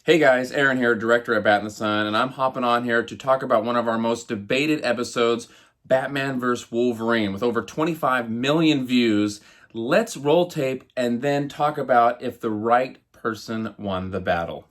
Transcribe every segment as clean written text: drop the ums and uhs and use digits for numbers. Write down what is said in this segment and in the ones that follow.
Hey guys, Aaron here, director at Bat in the Sun, and I'm hopping on here to talk about one of our most debated episodes, Batman vs. Wolverine, with over 25 million views. Let's roll tape and then talk about if the right person won the battle.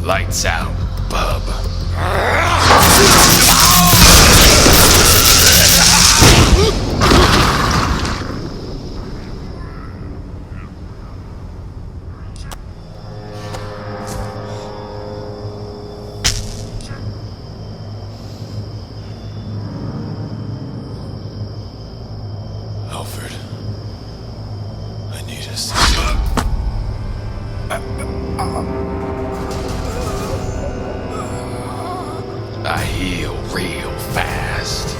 Lights out, bub. Alfred, I need a second. I heal real fast.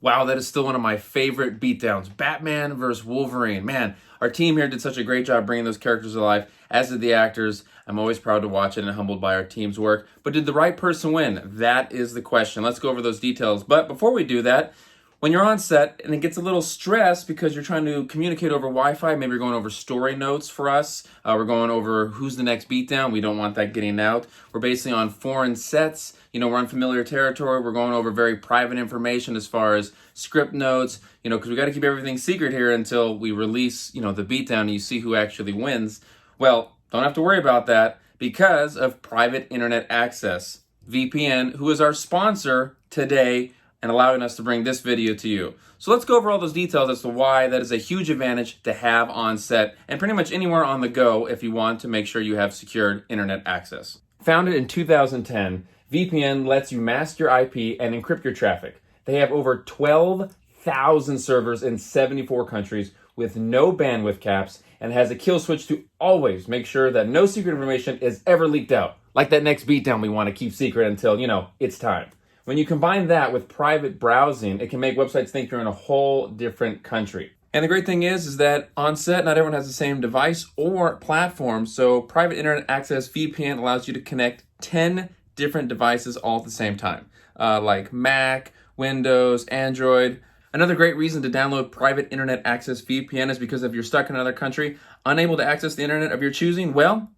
Wow, that is still one of my favorite beatdowns. Batman vs. Wolverine. Man, our team here did such a great job bringing those characters to life, as did the actors. I'm always proud to watch it and humbled by our team's work. But did the right person win? That is the question. Let's go over those details. But before we do that, when you're on set and it gets a little stressed because you're trying to communicate over Wi-Fi, maybe you're going over story notes for us. We're going over who's the next beatdown. We don't want that getting out. We're basically on foreign sets. You know, we're on familiar territory. We're going over very private information as far as script notes, you know, because we got to keep everything secret here until we release, you know, the beatdown and you see who actually wins. Well, don't have to worry about that because of private internet access. VPN, who is our sponsor today, and allowing us to bring this video to you. So let's go over all those details as to why that is a huge advantage to have on set and pretty much anywhere on the go if you want to make sure you have secured internet access. Founded in 2010, VPN lets you mask your IP and encrypt your traffic. They have over 12,000 servers in 74 countries with no bandwidth caps and has a kill switch to always make sure that no secret information is ever leaked out. Like that next beatdown we want to keep secret until, you know, it's time. When you combine that with private browsing, it can make websites think you're in a whole different country. And the great thing is that on set, not everyone has the same device or platform, so private internet access VPN allows you to connect 10 different devices all at the same time, like Mac, Windows, Android. Another great reason to download private internet access VPN is because if you're stuck in another country, unable to access the internet of your choosing, well,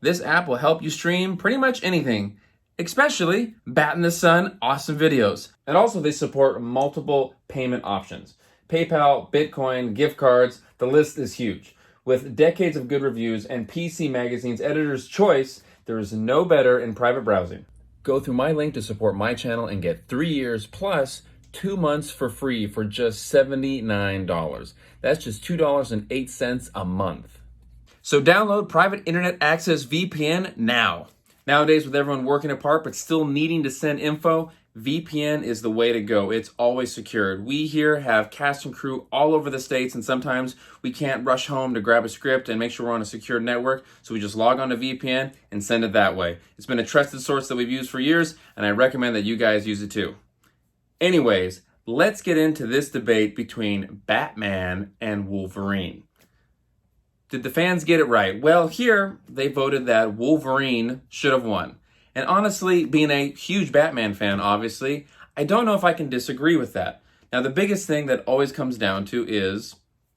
this app will help you stream pretty much anything, especially Bat in the Sun awesome videos. And also they support multiple payment options. PayPal, Bitcoin, gift cards, the list is huge. With decades of good reviews and PC Magazine's editor's choice, there is no better in private browsing. Go through my link to support my channel and get 3 years plus 2 months for free for just $79. That's just $2.08 a month. So download private internet access VPN now. Nowadays, with everyone working apart but still needing to send info, VPN is the way to go. It's always secured. We here have cast and crew all over the States, and sometimes we can't rush home to grab a script and make sure we're on a secure network, so we just log on to VPN and send it that way. It's been a trusted source that we've used for years, and I recommend that you guys use it too. Anyways, let's get into this debate between Batman and Wolverine. Did the fans get it right? Well, here they voted that Wolverine should have won. And honestly, being a huge Batman fan, obviously, I don't know if I can disagree with that. Now, the biggest thing that always comes down to is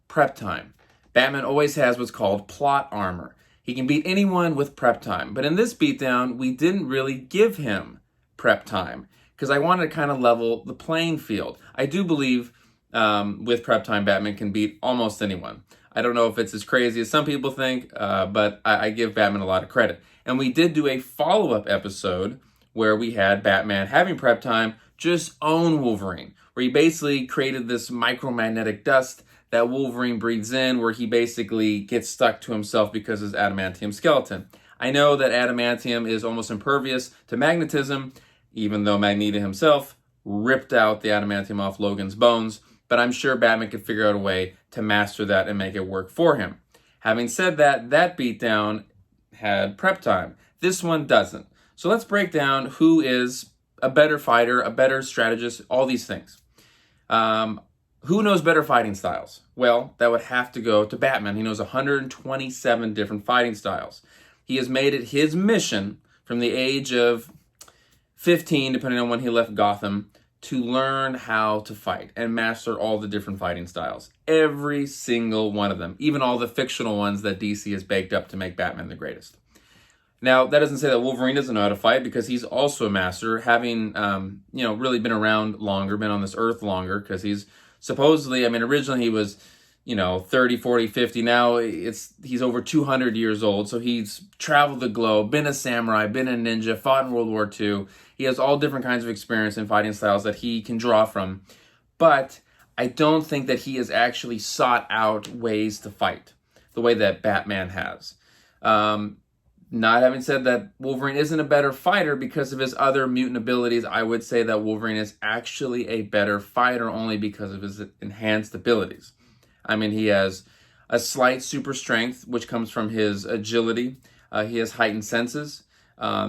prep time. Batman always has what's called plot armor. He can beat anyone with prep time. But in this beatdown, we didn't really give him prep time because I wanted to kind of level the playing field. I do believe with prep time, Batman can beat almost anyone. I don't know if it's as crazy as some people think, but I give Batman a lot of credit. And we did do a follow-up episode where we had Batman having prep time just own Wolverine, where he basically created this micromagnetic dust that Wolverine breathes in, where he basically gets stuck to himself because of his adamantium skeleton. I know that adamantium is almost impervious to magnetism, even though Magneto himself ripped out the adamantium off Logan's bones, but I'm sure Batman could figure out a way to master that and make it work for him. Having said that, that beatdown had prep time. This one doesn't. So let's break down who is a better fighter, a better strategist, all these things. Who knows better fighting styles? Well, that would have to go to Batman. He knows 127 different fighting styles. He has made it his mission from the age of 15, depending on when he left Gotham, to learn how to fight and master all the different fighting styles. Every single one of them, even all the fictional ones that DC has baked up to make Batman the greatest. Now, that doesn't say that Wolverine doesn't know how to fight, because he's also a master, having really been around longer, been on this earth longer, because he's supposedly, originally he was 30, 40, 50. Now he's over 200 years old. So he's traveled the globe, been a samurai, been a ninja, fought in World War II. He has all different kinds of experience in fighting styles that he can draw from. But I don't think that he has actually sought out ways to fight the way that Batman has. Not having said that Wolverine isn't a better fighter because of his other mutant abilities, I would say that Wolverine is actually a better fighter only because of his enhanced abilities. He has a slight super strength, which comes from his agility. He has heightened senses.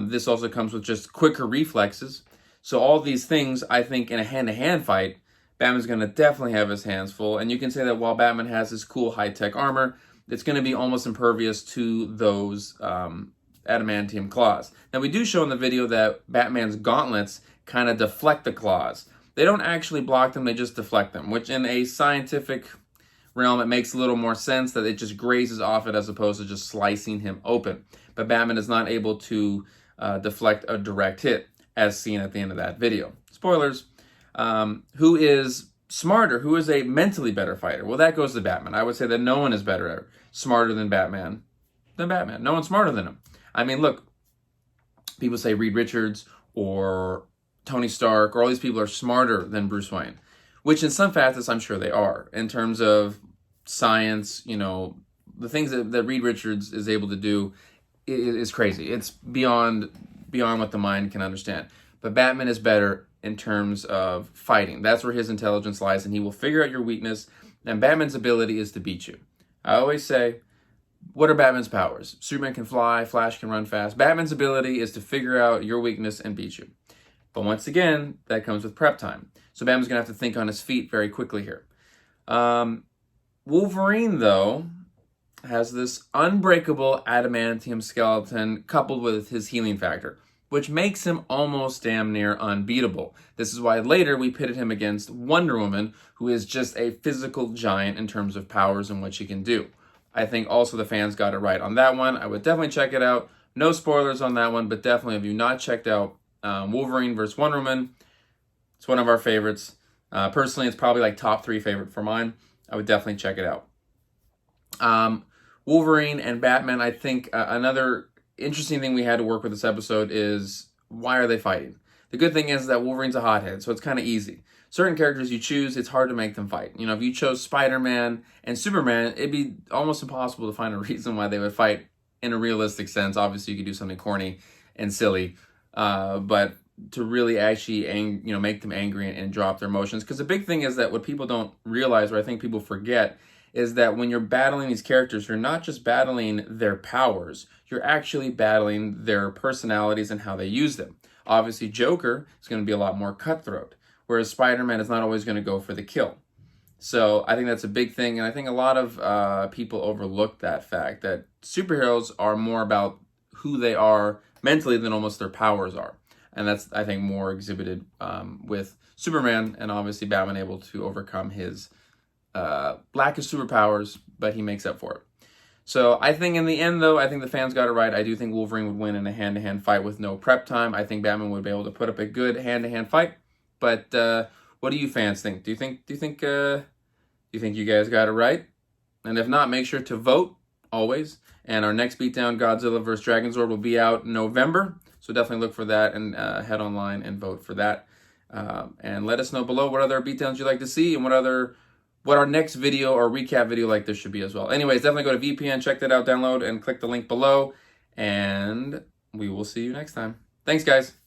This also comes with just quicker reflexes. So all these things, I think, in a hand-to-hand fight, Batman's going to definitely have his hands full. And you can say that while Batman has his cool high-tech armor, it's going to be almost impervious to those adamantium claws. Now, we do show in the video that Batman's gauntlets kind of deflect the claws. They don't actually block them, they just deflect them, which in a scientific realm, it makes a little more sense that it just grazes off it as opposed to just slicing him open. But Batman is not able to deflect a direct hit, as seen at the end of that video. Spoilers. Who is smarter? Who is a mentally better fighter? Well, that goes to Batman. I would say that no one is better, smarter than Batman. No one's smarter than him. Look, people say Reed Richards or Tony Stark or all these people are smarter than Bruce Wayne, which in some facets I'm sure they are. In terms of science, the things that Reed Richards is able to do is crazy. It's beyond what the mind can understand. But Batman is better in terms of fighting. That's where his intelligence lies, and he will figure out your weakness, and Batman's ability is to beat you. I always say, what are Batman's powers? Superman can fly, Flash can run fast. Batman's ability is to figure out your weakness and beat you. But once again, that comes with prep time. So Batman's going to have to think on his feet very quickly here. Wolverine, though, has this unbreakable adamantium skeleton coupled with his healing factor, which makes him almost damn near unbeatable. This is why later we pitted him against Wonder Woman, who is just a physical giant in terms of powers and what she can do. I think also the fans got it right on that one. I would definitely check it out. No spoilers on that one, but definitely if you've not checked out Wolverine versus Wonder Woman, it's one of our favorites. Personally, it's probably like top 3 favorite for mine. I would definitely check it out. Wolverine and Batman, I think another interesting thing we had to work with this episode is, why are they fighting? The good thing is that Wolverine's a hothead, so it's kind of easy. Certain characters you choose, it's hard to make them fight. If you chose Spider-Man and Superman, it'd be almost impossible to find a reason why they would fight in a realistic sense. Obviously, you could do something corny and silly, but to really actually make them angry and drop their emotions. Because the big thing is that what people don't realize, or I think people forget, is that when you're battling these characters, you're not just battling their powers, you're actually battling their personalities and how they use them. Obviously, Joker is going to be a lot more cutthroat, whereas Spider-Man is not always going to go for the kill. So I think that's a big thing, and I think a lot of people overlook that fact, that superheroes are more about who they are mentally than almost their powers are. And that's, I think, more exhibited with Superman, and obviously Batman able to overcome his lack of superpowers, but he makes up for it. So I think in the end, though, I think the fans got it right. I do think Wolverine would win in a hand-to-hand fight with no prep time. I think Batman would be able to put up a good hand-to-hand fight. But what do you fans think? Do you think you guys got it right? And if not, make sure to vote always. And our next beatdown, Godzilla vs. Dragonzord, will be out in November. So definitely look for that and head online and vote for that. And let us know below what other beatdowns you'd like to see and what our next video or recap video like this should be as well. Anyways, definitely go to VPN, check that out, download, and click the link below. And we will see you next time. Thanks, guys.